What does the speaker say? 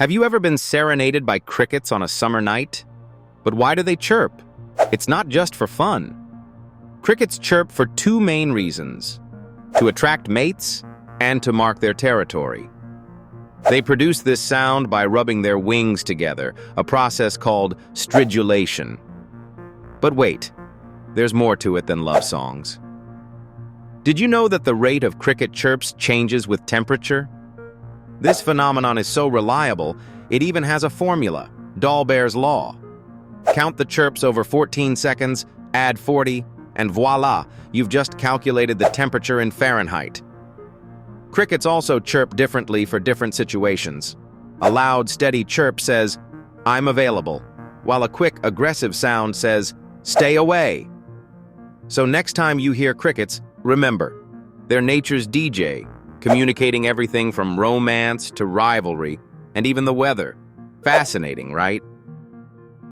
Have you ever been serenaded by crickets on a summer night? But why do they chirp? It's not just for fun. Crickets chirp for two main reasons: to attract mates and to mark their territory. They produce this sound by rubbing their wings together, a process called stridulation. But wait, there's more to it than love songs. Did you know that the rate of cricket chirps changes with temperature? This phenomenon is so reliable, it even has a formula, Dolbear's Law. Count the chirps over 14 seconds, add 40, and voila, you've just calculated the temperature in Fahrenheit. Crickets also chirp differently for different situations. A loud, steady chirp says, "I'm available," while a quick, aggressive sound says, "Stay away." So next time you hear crickets, remember, they're nature's DJ, communicating everything from romance to rivalry, and even the weather. Fascinating, right?